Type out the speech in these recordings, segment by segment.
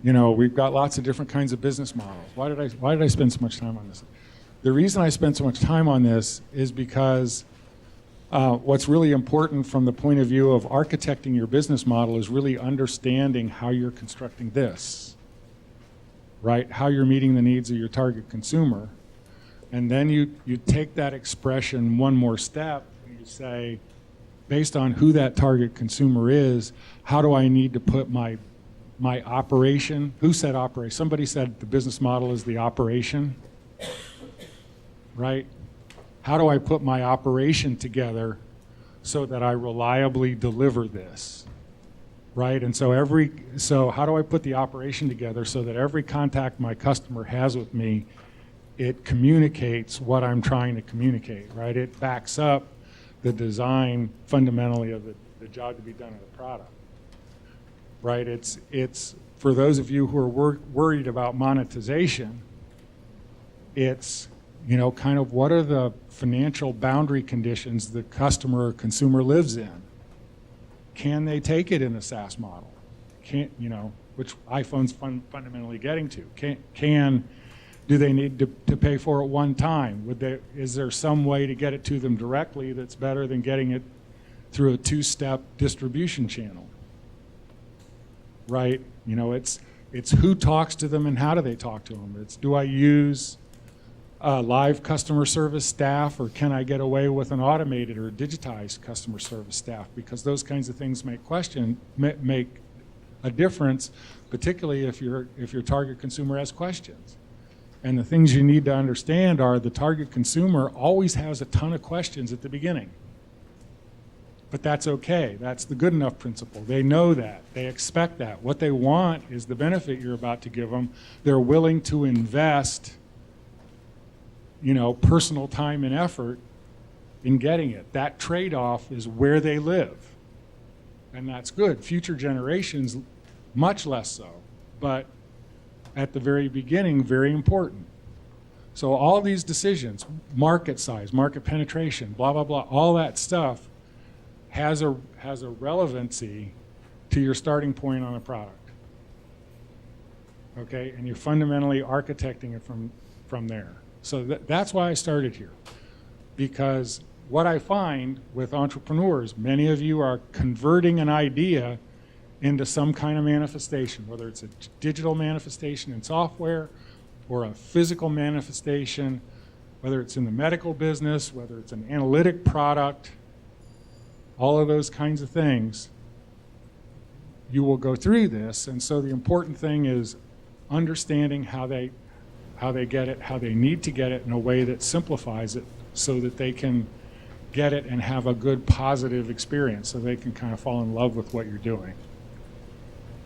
You know, we've got lots of different kinds of business models. Why did I spend so much time on this? The reason I spent so much time on this is because what's really important from the point of view of architecting your business model is really understanding how you're constructing this, right? How you're meeting the needs of your target consumer. And then you take that expression one more step and you say, based on who that target consumer is, how do I need to put my operation? Who said operation? Somebody said the business model is the operation, right? How do I put my operation together so that I reliably deliver this, right? And so how do I put the operation together so that every contact my customer has with me, it communicates what I'm trying to communicate, right? It backs up the design fundamentally of the job to be done of the product, right? It's for those of you who are worried about monetization, it's, you know, kind of what are the financial boundary conditions the customer or consumer lives in? Can they take it in a SaaS model? You know, which iPhone's fundamentally getting to. Do they need to pay for it one time? Is there some way to get it to them directly that's better than getting it through a two-step distribution channel? Right? You know, it's who talks to them and how do they talk to them. It's, do I use live customer service staff, or can I get away with an automated or digitized customer service staff? Because those kinds of things make a difference, particularly if your target consumer has questions. And the things you need to understand are the target consumer always has a ton of questions at the beginning. But that's okay. That's the good enough principle. They know that. They expect that. What they want is the benefit you're about to give them. They're willing to invest, you know, personal time and effort in getting it. That trade-off is where they live. And that's good. Future generations, much less so. But at the very beginning, very important. So all these decisions, market size, market penetration, blah, blah, blah, all that stuff has a relevancy to your starting point on a product. Okay, and you're fundamentally architecting it from there. So that's why I started here. Because what I find with entrepreneurs, many of you are converting an idea into some kind of manifestation, whether it's a digital manifestation in software or a physical manifestation, whether it's in the medical business, whether it's an analytic product, all of those kinds of things, you will go through this. And so the important thing is understanding how they get it, how they need to get it in a way that simplifies it so that they can get it and have a good positive experience, so they can kind of fall in love with what you're doing.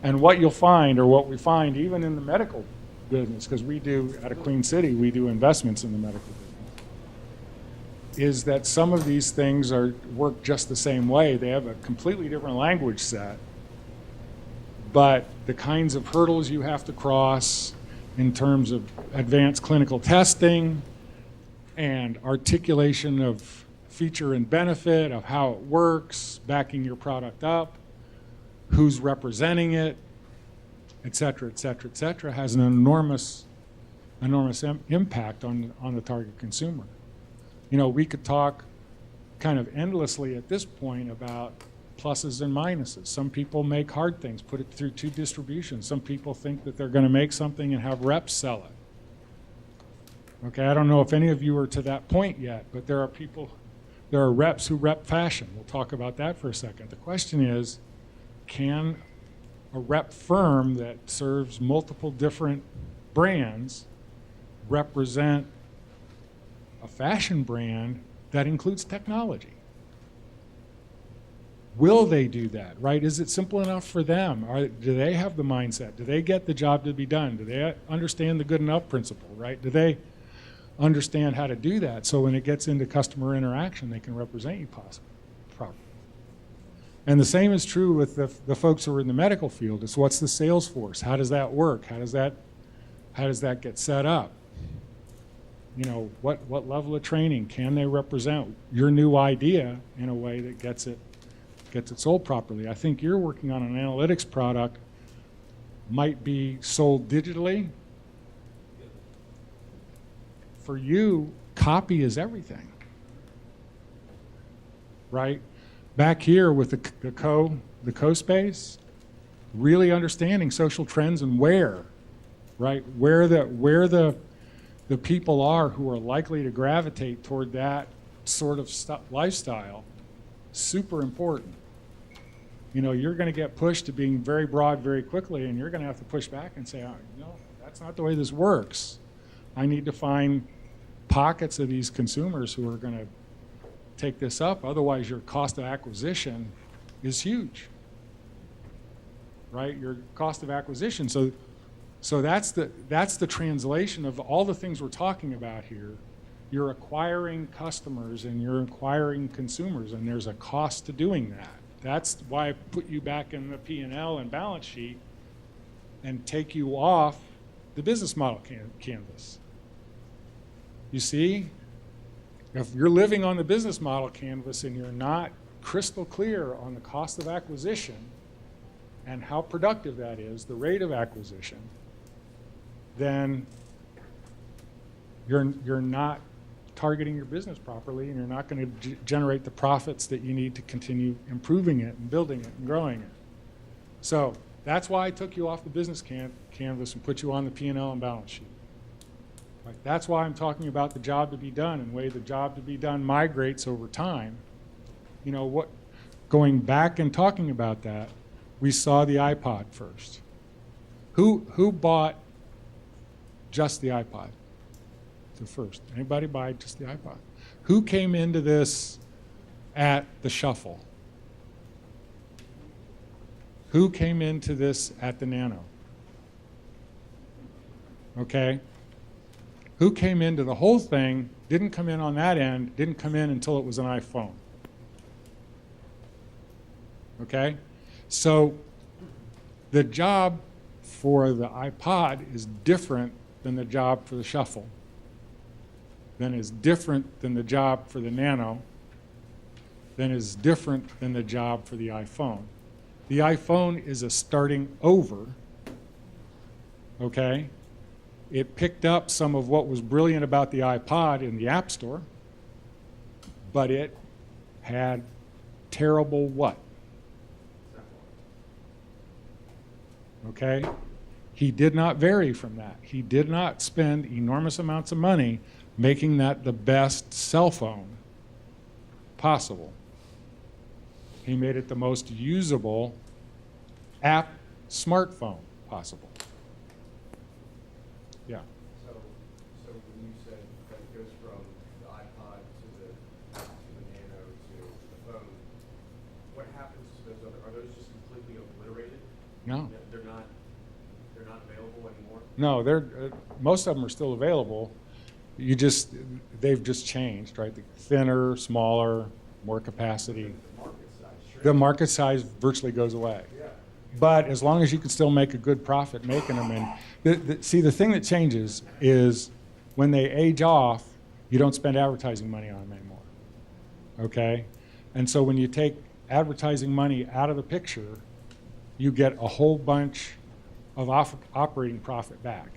And what you'll find, or what we find even in the medical business, because we do, out of Queen City, we do investments in the medical business, is that some of these things work just the same way. They have a completely different language set, but the kinds of hurdles you have to cross in terms of advanced clinical testing and articulation of feature and benefit, of how it works, backing your product up, who's representing it, et cetera, et cetera, et cetera, has an enormous impact on the target consumer. You know, we could talk kind of endlessly at this point about pluses and minuses. Some people make hard things, put it through two distributions. Some people think that they're going to make something and have reps sell it. Okay, I don't know if any of you are to that point yet, but there are reps who rep fashion. We'll talk about that for a second. The question is, can a rep firm that serves multiple different brands represent a fashion brand that includes technology? Will they do that, right? Is it simple enough for them? Do they have the mindset? Do they get the job to be done? Do they understand the good enough principle, right? Do they understand how to do that so when it gets into customer interaction, they can represent you properly? And the same is true with the folks who are in the medical field. It's what's the sales force? How does that work? How does that get set up? You know, what level of training can they represent your new idea in a way that gets it sold properly? I think you're working on an analytics product might be sold digitally. For you, copy is everything, right? Back here with the co space, really understanding social trends and where, right? Where the people are who are likely to gravitate toward that sort of lifestyle, super important. You know, you're going to get pushed to being very broad very quickly, and you're going to have to push back and say, oh, no, that's not the way this works. I need to find pockets of these consumers who are going to take this up. Otherwise, your cost of acquisition is huge, right? Your cost of acquisition. So that's the translation of all the things we're talking about here. You're acquiring customers and you're acquiring consumers, and there's a cost to doing that. That's why I put you back in the P&L and balance sheet and take you off the business model canvas. You see, if you're living on the business model canvas and you're not crystal clear on the cost of acquisition and how productive that is, the rate of acquisition, then you're not targeting your business properly, and you're not going to generate the profits that you need to continue improving it and building it and growing it. So that's why I took you off the business canvas and put you on the P&L and balance sheet. Right? That's why I'm talking about the job to be done and the way the job to be done migrates over time. You know what? Going back and talking about that, we saw the iPod first. Who bought just the iPod? The first. Anybody buy just the iPod? Who came into this at the Shuffle? Who came into this at the Nano? Okay. Who came into the whole thing, didn't come in on that end, didn't come in until it was an iPhone? Okay? So the job for the iPod is different than the job for the Shuffle, then is different than the job for the Nano, then is different than the job for the iPhone. The iPhone is a starting over, okay? It picked up some of what was brilliant about the iPod in the App Store, but it had terrible what? Okay? He did not vary from that. He did not spend enormous amounts of money making that the best cell phone possible. He made it the most usable app smartphone possible. Yeah. So when you said that it goes from the iPod to the Nano to the phone, what happens to those other? Are those just completely obliterated? No. They're not available anymore. No, most of them are still available. They've just changed, right? Thinner, smaller, more capacity. The market size virtually goes away. Yeah. But as long as you can still make a good profit making them, and see, the thing that changes is when they age off, you don't spend advertising money on them anymore. Okay? And so when you take advertising money out of the picture, you get a whole bunch of operating profit back.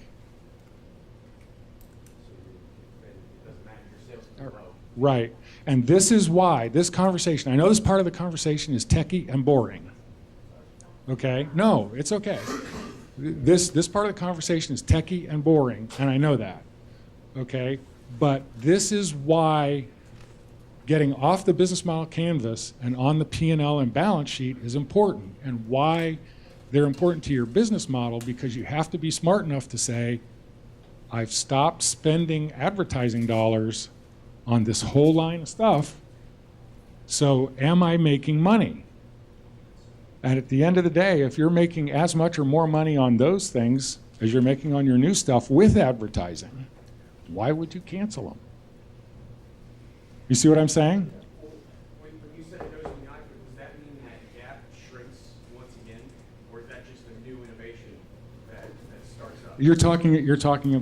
Right. And this is why this conversation, I know this part of the conversation is techie and boring. Okay? No, it's okay. This part of the conversation is techie and boring, and I know that. Okay? But this is why getting off the business model canvas and on the P&L and balance sheet is important, and why they're important to your business model, because you have to be smart enough to say, I've stopped spending advertising dollars on this whole line of stuff, so am I making money? And at the end of the day, if you're making as much or more money on those things as you're making on your new stuff with advertising, why would you cancel them? You see what I'm saying? When you said it goes from the iPhone, does that mean that gap shrinks once again, or is that just a new innovation that starts up? You're talking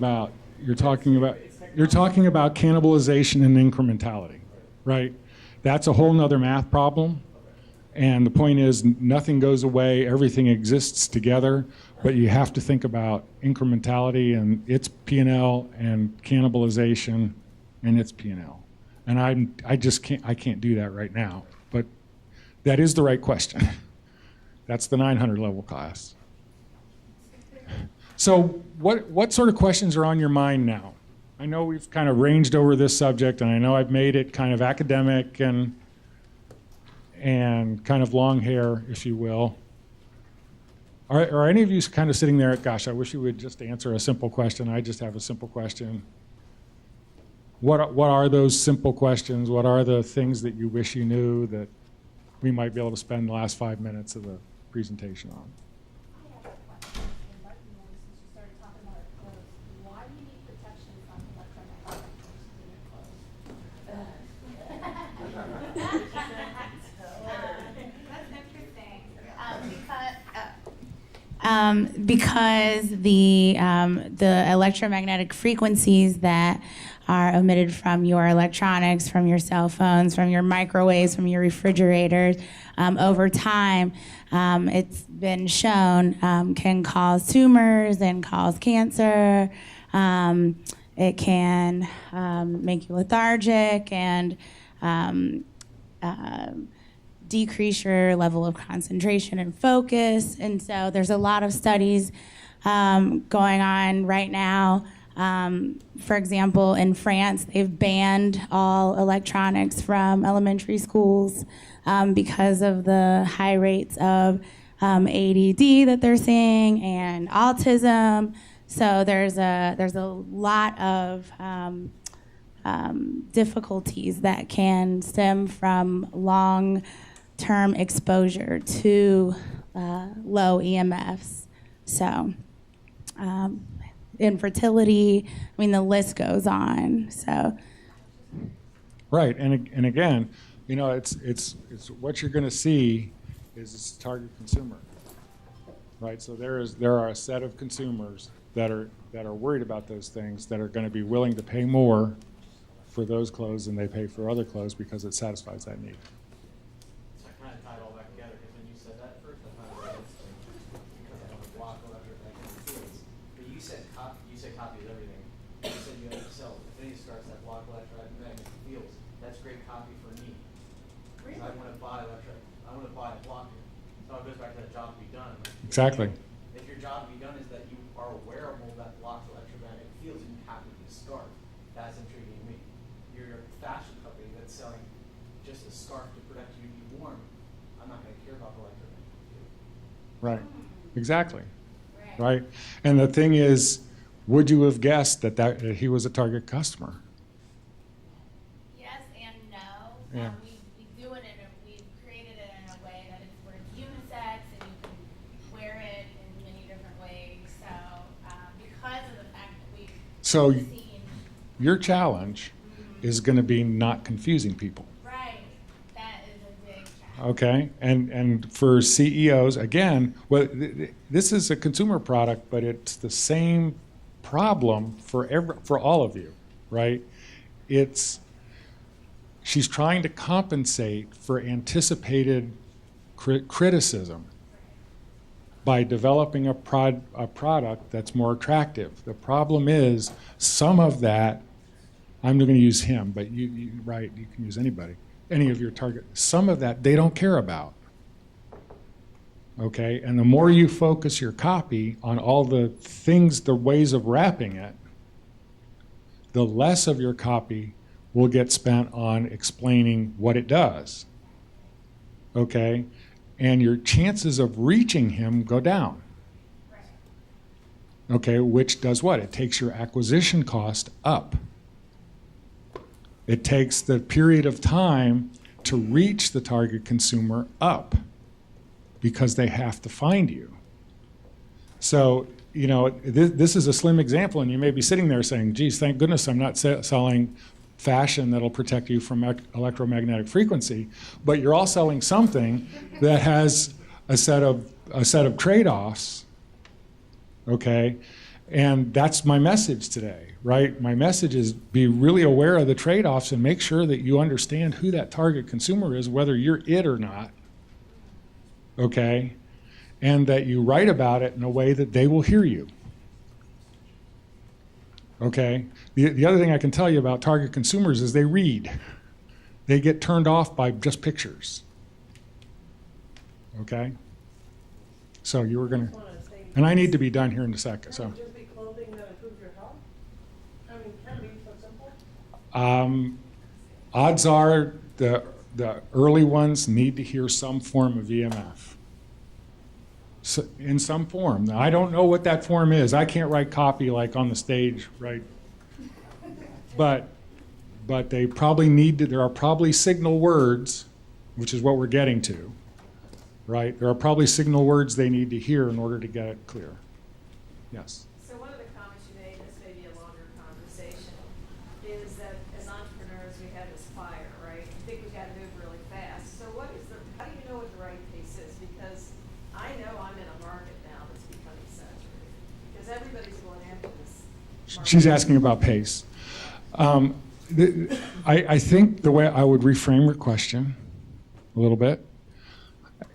about cannibalization and incrementality, right? That's a whole nother math problem. And the point is, nothing goes away, everything exists together, but you have to think about incrementality and its P&L and cannibalization and its P&L. And I can't do that right now, but that is the right question. That's the 900 level class. So what sort of questions are on your mind now? I know we've kind of ranged over this subject, and I know I've made it kind of academic and kind of long hair, if you will. Are any of you kind of sitting there, gosh, I wish you would just answer a simple question. I just have a simple question. What are those simple questions? What are the things that you wish you knew that we might be able to spend the last 5 minutes of the presentation on? Why do you need protection from electromagnetic? Because the electromagnetic frequencies that are emitted from your electronics, from your cell phones, from your microwaves, from your refrigerators, over time, it's been shown can cause tumors and cause cancer. It can make you lethargic and decrease your level of concentration and focus. And so there's a lot of studies going on right now. For example, in France, they've banned all electronics from elementary schools because of the high rates of ADD that they're seeing and autism. So there's a lot of difficulties that can stem from long-term exposure to low EMFs. So infertility, I mean, the list goes on. So Right, and again, you know, it's what you're going to see is this target consumer, right? So there are a set of consumers that are worried about those things, that are going to be willing to pay more for those clothes than they pay for other clothes because it satisfies that need. So I kind of tied all that together because when you said that first, I thought it was because I have a block electromagnetic fields. But you said copy is everything. You said you have to sell Infinity Starts that block electromagnetic fields. That's great copy for me. Really? I want to buy a block. So it goes back to that job to be done. Exactly. If your job to be done is that you are aware of all that blocks electromagnetic fields and you happen to scarf, that's intriguing to me. You're a fashion company that's selling just a scarf to protect you to be warm. I'm not going to care about the electromagnetic field. Right, exactly, right. And the thing is, would you have guessed that he was a target customer? yes and no. Yeah. We do it we've created it in a way that it's where it's unisex and you can wear it in many different ways. So because of the fact that we've So seen, your challenge is going to be not confusing people. right, that is a big challenge. Okay, and for CEOs, again, well, this is a consumer product, but it's the same problem for all of you, right? She's trying to compensate for anticipated criticism by developing a product that's more attractive. The problem is some of that, I'm going to use him, but you right, you can use anybody, any of your target. Some of that they don't care about. Okay, and the more you focus your copy on all the things, the ways of wrapping it, the less of your copy will get spent on explaining what it does. Okay, and your chances of reaching him go down. Okay, which does what? It takes your acquisition cost up. It takes the period of time to reach the target consumer up because they have to find you. So, you know, this is a slim example, and you may be sitting there saying, geez, thank goodness I'm not selling fashion that'll protect you from electromagnetic frequency, but you're all selling something that has a set of trade-offs, okay? And that's my message today, right? My message is be really aware of the trade-offs and make sure that you understand who that target consumer is, whether you're it or not, okay? And that you write about it in a way that they will hear you. Okay? The other thing I can tell you about target consumers is they read. They get turned off by just pictures. Okay? So you were going to, and I need to be done here in a second. So, Just be clothing that improves your health? I mean, can it be so simple? odds are the early ones need to hear some form of EMF. So, in some form. Now, I don't know what that form is. I can't write copy like on the stage, right? But they probably need to, there are probably signal words, which is what we're getting to, right? There are probably signal words they need to hear in order to get it clear. Yes? So one of the comments you made, this may be a longer conversation, is that as entrepreneurs, we have this fire, right? I think we've got to move really fast. So how do you know what the right pace is? Because I know I'm in a market now that's becoming saturated. Because everybody's going after this market. She's asking about pace. I think the way I would reframe your question a little bit,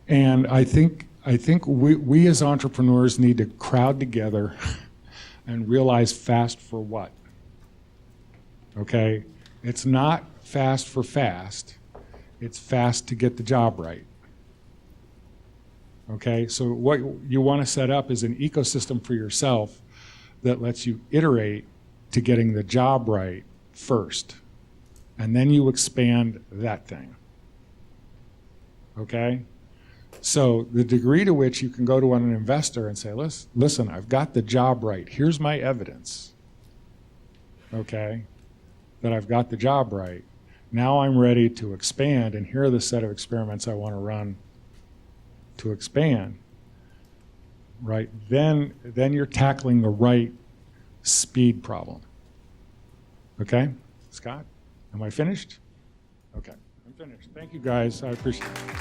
and I think we as entrepreneurs need to crowd together and realize fast for what. Okay? It's not fast for fast. It's fast to get the job right. Okay? So what you want to set up is an ecosystem for yourself that lets you iterate to getting the job right first. And then you expand that thing. Okay? So the degree to which you can go to an investor and say, listen, I've got the job right. Here's my evidence, okay, that I've got the job right. Now I'm ready to expand, and here are the set of experiments I want to run to expand, right? Then you're tackling the right speed problem. Okay? Scott, am I finished? Okay, I'm finished. Thank you, guys. I appreciate it.